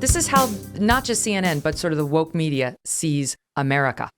This is how not just CNN, but sort of the woke media sees America.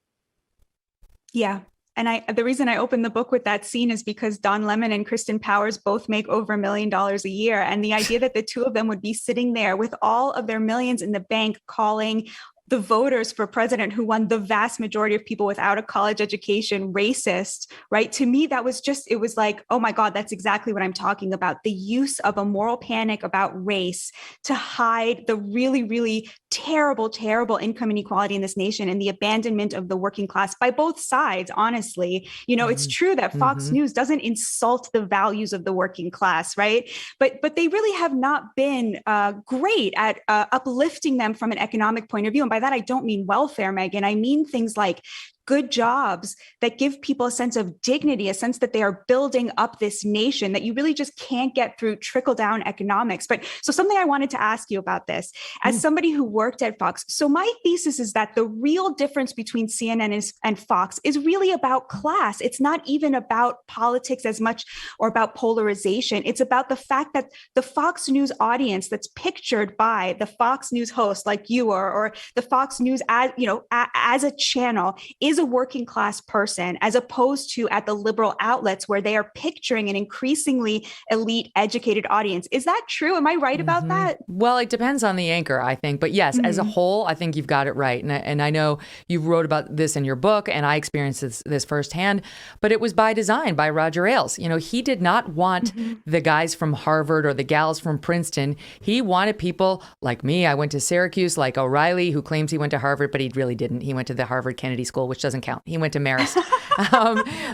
Yeah. And the reason I opened the book with that scene is because Don Lemon and Kristen Powers both make over $1 million a year. And the idea that the two of them would be sitting there with all of their millions in the bank calling the voters for president who won the vast majority of people without a college education racist, right? To me, that was just, it was like, oh my God, that's exactly what I'm talking about. The use of a moral panic about race to hide the really, really terrible, terrible income inequality in this nation and the abandonment of the working class by both sides, honestly. You know, it's true that Fox News doesn't insult the values of the working class, right? But they really have not been great at uplifting them from an economic point of view. And by that, I don't mean welfare, Megyn. I mean things like good jobs that give people a sense of dignity, a sense that they are building up this nation that you really just can't get through trickle down economics. But so something I wanted to ask you about this, as somebody who worked at Fox. So my thesis is that the real difference between CNN and Fox is really about class. It's not even about politics as much or about polarization. It's about the fact that the Fox News audience that's pictured by the Fox News host like you or the Fox News as, you know, as a channel is a working class person, as opposed to at the liberal outlets where they are picturing an increasingly elite educated audience. Is that true? Am I right about that? Well, it depends on the anchor, I think. But yes, as a whole, I think you've got it right. And I know you wrote about this in your book, and I experienced this firsthand. But it was by design by Roger Ailes. You know, he did not want the guys from Harvard or the gals from Princeton. He wanted people like me. I went to Syracuse, like O'Reilly, who claims he went to Harvard, but he really didn't. He went to the Harvard Kennedy School, which doesn't count. He went to Marist.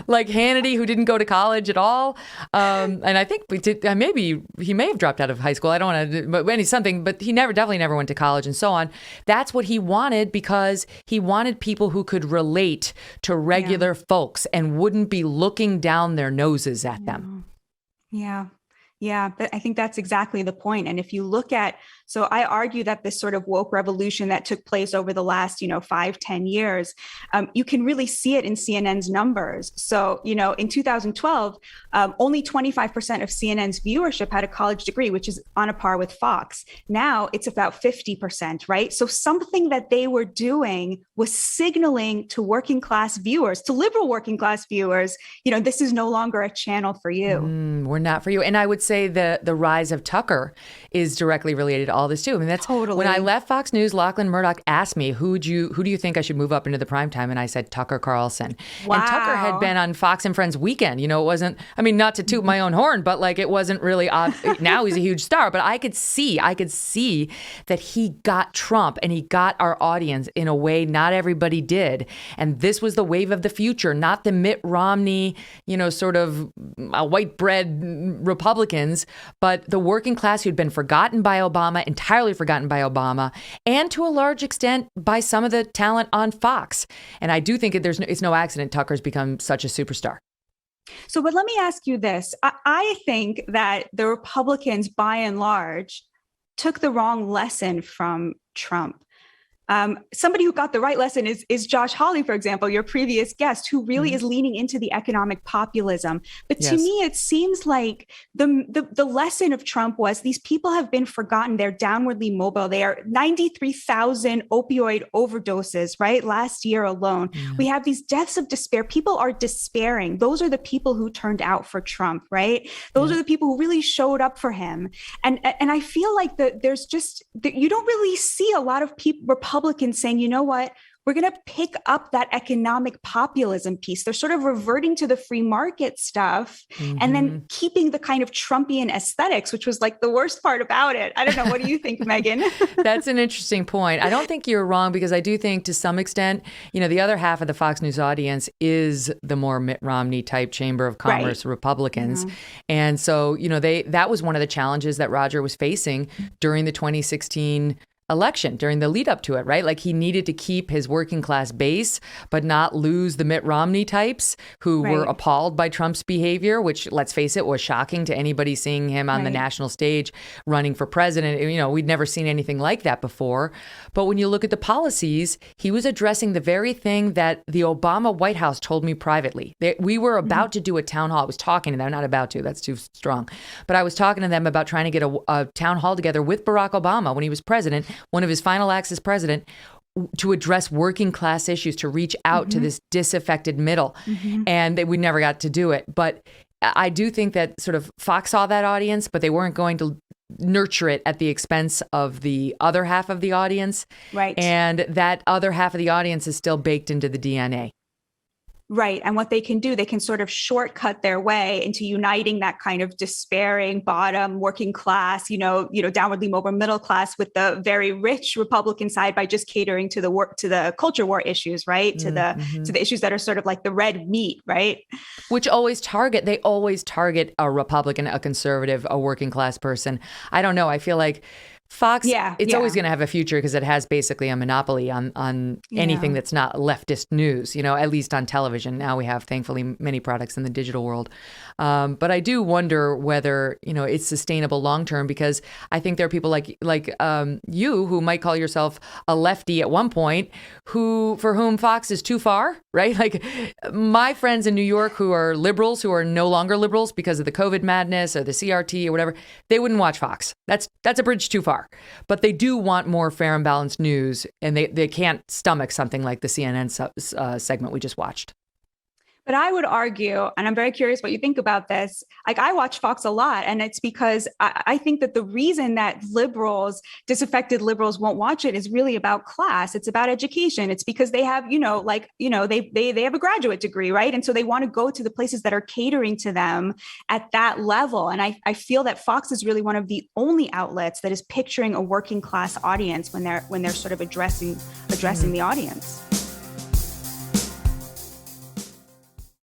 Like Hannity, who didn't go to college at all. And I think we did, maybe he may have dropped out of high school. I don't want to, but he definitely never went to college and so on. That's what he wanted, because he wanted people who could relate to regular folks and wouldn't be looking down their noses at them. Yeah. Yeah, but I think that's exactly the point. And if you look at, so I argue that this sort of woke revolution that took place over the last, 5-10 years, you can really see it in CNN's numbers. So, in 2012, only 25% of CNN's viewership had a college degree, which is on a par with Fox. Now it's about 50%, right? So something that they were doing was signaling to working class viewers, to liberal working class viewers, this is no longer a channel for you. We're not for you. And I would say the rise of Tucker is directly related to all this too. I mean, that's totally. When I left Fox News, Lachlan Murdoch asked me, who do you think I should move up into the prime time? And I said, Tucker Carlson. Wow. And Tucker had been on Fox and Friends Weekend. It wasn't, not to toot my own horn, but like, it wasn't really odd. Now he's a huge star, but I could see that he got Trump and he got our audience in a way not everybody did. And this was the wave of the future, not the Mitt Romney, sort of white bread Republicans, but the working class who'd been forgotten by Obama, entirely forgotten by Obama, and to a large extent by some of the talent on Fox. And I do think it's no accident Tucker's become such a superstar. So, but let me ask you this. I think that the Republicans, by and large, took the wrong lesson from Trump. Somebody who got the right lesson is Josh Hawley, for example, your previous guest, who really is leaning into the economic populism. But to me, it seems like the lesson of Trump was these people have been forgotten. They're downwardly mobile. They are 93,000 opioid overdoses, right? Last year alone. We have these deaths of despair. People are despairing. Those are the people who turned out for Trump, right? Those are the people who really showed up for him. And I feel like there's just, you don't really see a lot of Republicans saying, you know what, we're going to pick up that economic populism piece. They're sort of reverting to the free market stuff and then keeping the kind of Trumpian aesthetics, which was like the worst part about it. I don't know. What do you think, Megyn? That's an interesting point. I don't think you're wrong, because I do think to some extent, the other half of the Fox News audience is the more Mitt Romney type Chamber of Commerce Republicans. And so, that was one of the challenges that Roger was facing during the 2016 election, during the lead up to it, right? Like, he needed to keep his working class base, but not lose the Mitt Romney types who were appalled by Trump's behavior, which, let's face it, was shocking to anybody seeing him on the national stage running for president. We'd never seen anything like that before. But when you look at the policies, he was addressing the very thing that the Obama White House told me privately. We were about to do a town hall. I was talking to them, not about to, that's too strong. But I was talking to them about trying to get a town hall together with Barack Obama when he was president one of his final acts as president, to address working class issues, to reach out to this disaffected middle. And we never got to do it. But I do think that sort of Fox saw that audience, but they weren't going to nurture it at the expense of the other half of the audience. Right. And that other half of the audience is still baked into the DNA. Right. And what they can do, they can sort of shortcut their way into uniting that kind of despairing bottom working class, downwardly mobile middle class with the very rich Republican side by just catering to the culture war issues, right? To the issues that are sort of like the red meat, right? Which they always target a Republican, a conservative, a working class person. I don't know. I feel like Fox, it's always going to have a future because it has basically a monopoly on anything that's not leftist news, at least on television. Now we have, thankfully, many products in the digital world. But I do wonder whether, it's sustainable long term, because I think there are people like you who might call yourself a lefty at one point, for whom Fox is too far, right? Like my friends in New York who are liberals, who are no longer liberals because of the COVID madness or the CRT or whatever, they wouldn't watch Fox. That's a bridge too far. But they do want more fair and balanced news, and they can't stomach something like the CNN segment we just watched. But I would argue, and I'm very curious what you think about this, like I watch Fox a lot, and it's because I think that the reason that disaffected liberals won't watch it is really about class. It's about education. It's because they have, they have a graduate degree, right? And so they want to go to the places that are catering to them at that level. And I feel that Fox is really one of the only outlets that is picturing a working class audience when they're sort of addressing the audience.